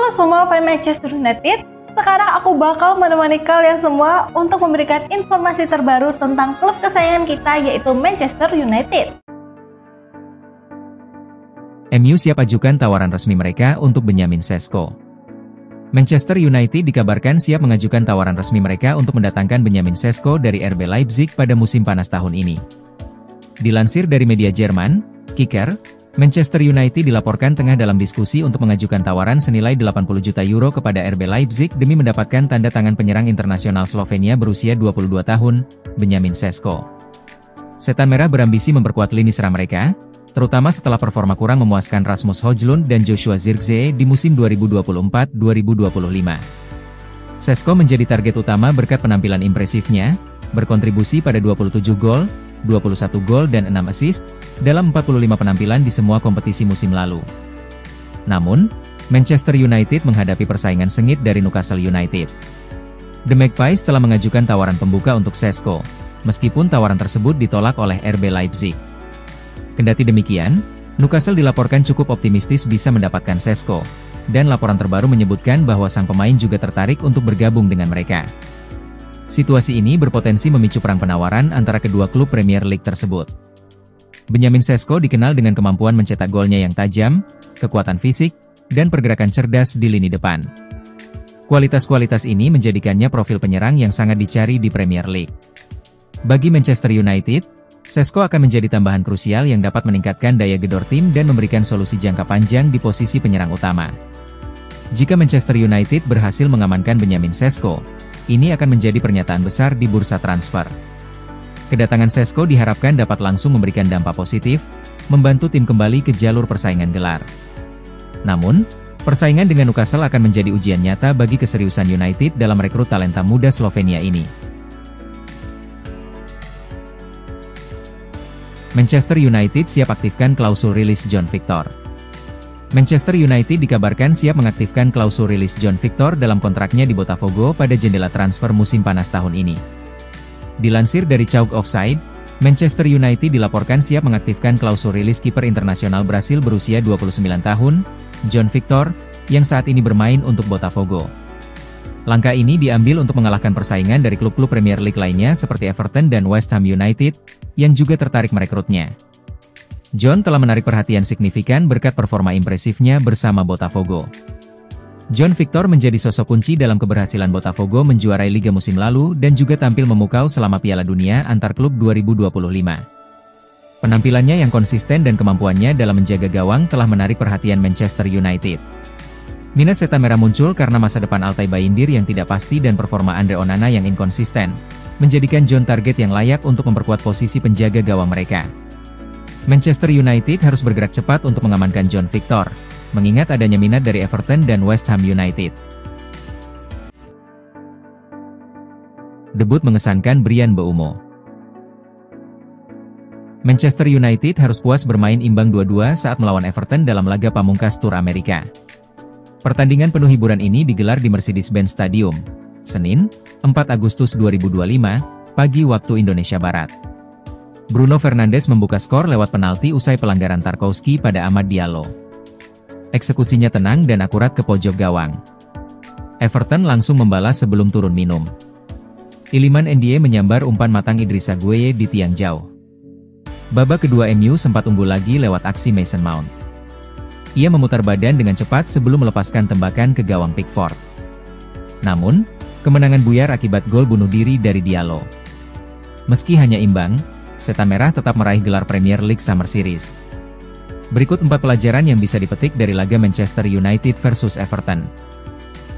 semua fans Manchester United, sekarang aku bakal menemani kalian semua untuk memberikan informasi terbaru tentang klub kesayangan kita yaitu Manchester United. MU siap ajukan tawaran resmi mereka untuk Benjamin Sesko. Manchester United dikabarkan siap mengajukan tawaran resmi mereka untuk mendatangkan Benjamin Sesko dari RB Leipzig pada musim panas tahun ini. Dilansir dari media Jerman, Kicker, Manchester United dilaporkan tengah dalam diskusi untuk mengajukan tawaran senilai 80 juta euro kepada RB Leipzig demi mendapatkan tanda tangan penyerang internasional Slovenia berusia 22 tahun, Benjamin Sesko. Setan Merah berambisi memperkuat lini serang mereka, terutama setelah performa kurang memuaskan Rasmus Højlund dan Joshua Zirkzee di musim 2024-2025. Sesko menjadi target utama berkat penampilan impresifnya, berkontribusi pada 27 gol, 21 gol dan 6 assist, dalam 45 penampilan di semua kompetisi musim lalu. Namun, Manchester United menghadapi persaingan sengit dari Newcastle United. The Magpies telah mengajukan tawaran pembuka untuk Sesko, meskipun tawaran tersebut ditolak oleh RB Leipzig. Kendati demikian, Newcastle dilaporkan cukup optimistis bisa mendapatkan Sesko, dan laporan terbaru menyebutkan bahwa sang pemain juga tertarik untuk bergabung dengan mereka. Situasi ini berpotensi memicu perang penawaran antara kedua klub Premier League tersebut. Benjamin Sesko dikenal dengan kemampuan mencetak golnya yang tajam, kekuatan fisik, dan pergerakan cerdas di lini depan. Kualitas-kualitas ini menjadikannya profil penyerang yang sangat dicari di Premier League. Bagi Manchester United, Sesko akan menjadi tambahan krusial yang dapat meningkatkan daya gedor tim dan memberikan solusi jangka panjang di posisi penyerang utama. Jika Manchester United berhasil mengamankan Benjamin Sesko, ini akan menjadi pernyataan besar di bursa transfer. Kedatangan Sesko diharapkan dapat langsung memberikan dampak positif, membantu tim kembali ke jalur persaingan gelar. Namun, persaingan dengan Newcastle akan menjadi ujian nyata bagi keseriusan United dalam rekrut talenta muda Slovenia ini. Manchester United siap aktifkan klausul rilis John Victor. Manchester United dikabarkan siap mengaktifkan klausul rilis John Victor dalam kontraknya di Botafogo pada jendela transfer musim panas tahun ini. Dilansir dari Chalk Offside, Manchester United dilaporkan siap mengaktifkan klausul rilis kiper internasional Brasil berusia 29 tahun, John Victor, yang saat ini bermain untuk Botafogo. Langkah ini diambil untuk mengalahkan persaingan dari klub-klub Premier League lainnya seperti Everton dan West Ham United, yang juga tertarik merekrutnya. John telah menarik perhatian signifikan berkat performa impresifnya bersama Botafogo. John Victor menjadi sosok kunci dalam keberhasilan Botafogo menjuarai Liga musim lalu dan juga tampil memukau selama Piala Dunia antar klub 2025. Penampilannya yang konsisten dan kemampuannya dalam menjaga gawang telah menarik perhatian Manchester United. Minat Setan Merah muncul karena masa depan Altay Bayindir yang tidak pasti dan performa Andre Onana yang inkonsisten, menjadikan John target yang layak untuk memperkuat posisi penjaga gawang mereka. Manchester United harus bergerak cepat untuk mengamankan John Victor, mengingat adanya minat dari Everton dan West Ham United. Debut mengesankan Bryan Mbeumo. Manchester United harus puas bermain imbang 2-2 saat melawan Everton dalam laga pamungkas Tur Amerika. Pertandingan penuh hiburan ini digelar di Mercedes-Benz Stadium, Senin, 4 Agustus 2025, pagi waktu Indonesia Barat. Bruno Fernandes membuka skor lewat penalti usai pelanggaran Tarkowski pada Amad Diallo. Eksekusinya tenang dan akurat ke pojok gawang. Everton langsung membalas sebelum turun minum. Iliman Ndiaye menyambar umpan matang Idrissa Gueye di tiang jauh. Babak kedua MU sempat unggul lagi lewat aksi Mason Mount. Ia memutar badan dengan cepat sebelum melepaskan tembakan ke gawang Pickford. Namun, kemenangan buyar akibat gol bunuh diri dari Diallo. Meski hanya imbang, Setan Merah tetap meraih gelar Premier League Summer Series. Berikut 4 pelajaran yang bisa dipetik dari laga Manchester United versus Everton.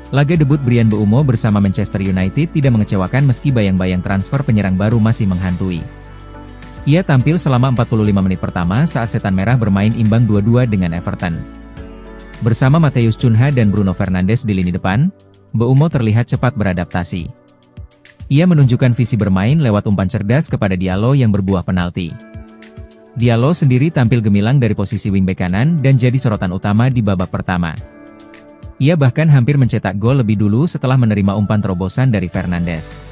Laga debut Bryan Mbeumo bersama Manchester United tidak mengecewakan meski bayang-bayang transfer penyerang baru masih menghantui. Ia tampil selama 45 menit pertama saat Setan Merah bermain imbang 2-2 dengan Everton. Bersama Matheus Cunha dan Bruno Fernandes di lini depan, Mbeumo terlihat cepat beradaptasi. Ia menunjukkan visi bermain lewat umpan cerdas kepada Diallo yang berbuah penalti. Diallo sendiri tampil gemilang dari posisi wingback kanan dan jadi sorotan utama di babak pertama. Ia bahkan hampir mencetak gol lebih dulu setelah menerima umpan terobosan dari Fernandes.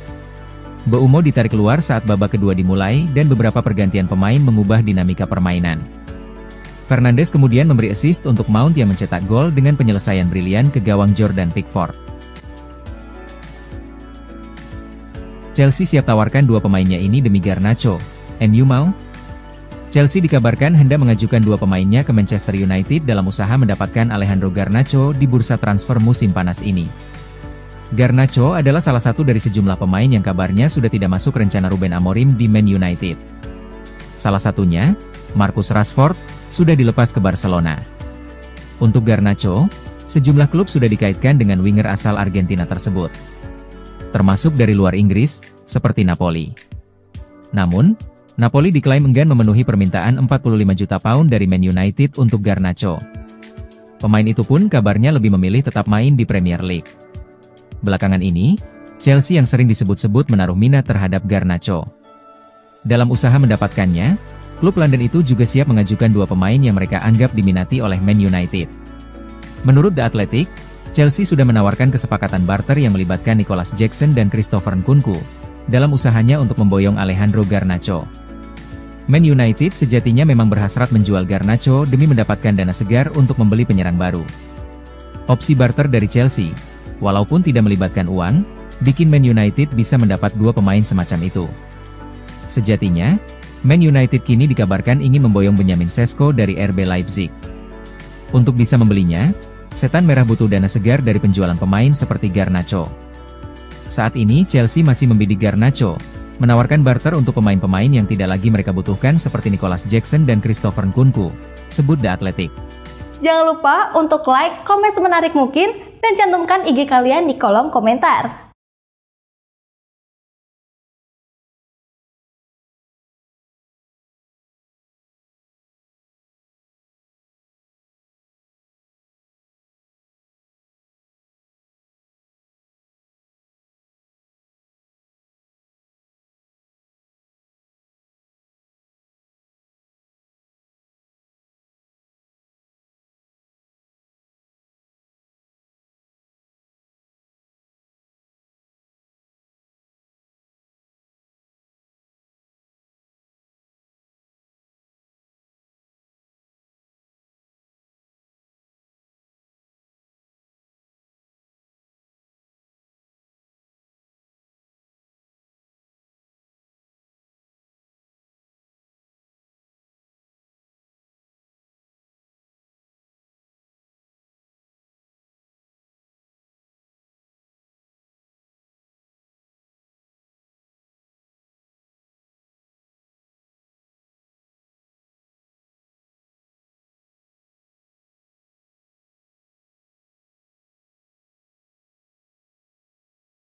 Mbeumo ditarik keluar saat babak kedua dimulai dan beberapa pergantian pemain mengubah dinamika permainan. Fernandes kemudian memberi assist untuk Mount yang mencetak gol dengan penyelesaian brilian ke gawang Jordan Pickford. Chelsea siap tawarkan dua pemainnya ini demi Garnacho. MU mau? Chelsea dikabarkan hendak mengajukan dua pemainnya ke Manchester United dalam usaha mendapatkan Alejandro Garnacho di bursa transfer musim panas ini. Garnacho adalah salah satu dari sejumlah pemain yang kabarnya sudah tidak masuk rencana Ruben Amorim di Man United. Salah satunya, Marcus Rashford, sudah dilepas ke Barcelona. Untuk Garnacho, sejumlah klub sudah dikaitkan dengan winger asal Argentina tersebut, termasuk dari luar Inggris, seperti Napoli. Namun, Napoli diklaim enggan memenuhi permintaan 45 juta pound dari Man United untuk Garnacho. Pemain itu pun kabarnya lebih memilih tetap main di Premier League. Belakangan ini, Chelsea yang sering disebut-sebut menaruh minat terhadap Garnacho. Dalam usaha mendapatkannya, klub London itu juga siap mengajukan dua pemain yang mereka anggap diminati oleh Man United. Menurut The Athletic, Chelsea sudah menawarkan kesepakatan barter yang melibatkan Nicolas Jackson dan Christopher Nkunku dalam usahanya untuk memboyong Alejandro Garnacho. Man United sejatinya memang berhasrat menjual Garnacho demi mendapatkan dana segar untuk membeli penyerang baru. Opsi barter dari Chelsea, walaupun tidak melibatkan uang, bikin Man United bisa mendapat dua pemain semacam itu. Sejatinya, Man United kini dikabarkan ingin memboyong Benjamin Sesko dari RB Leipzig. Untuk bisa membelinya, setan merah butuh dana segar dari penjualan pemain seperti Garnacho. Saat ini Chelsea masih membidik Garnacho, menawarkan barter untuk pemain-pemain yang tidak lagi mereka butuhkan seperti Nicolas Jackson dan Christopher Nkunku, sebut The Athletic. Jangan lupa untuk like, komen semenarik mungkin, dan cantumkan IG kalian di kolom komentar.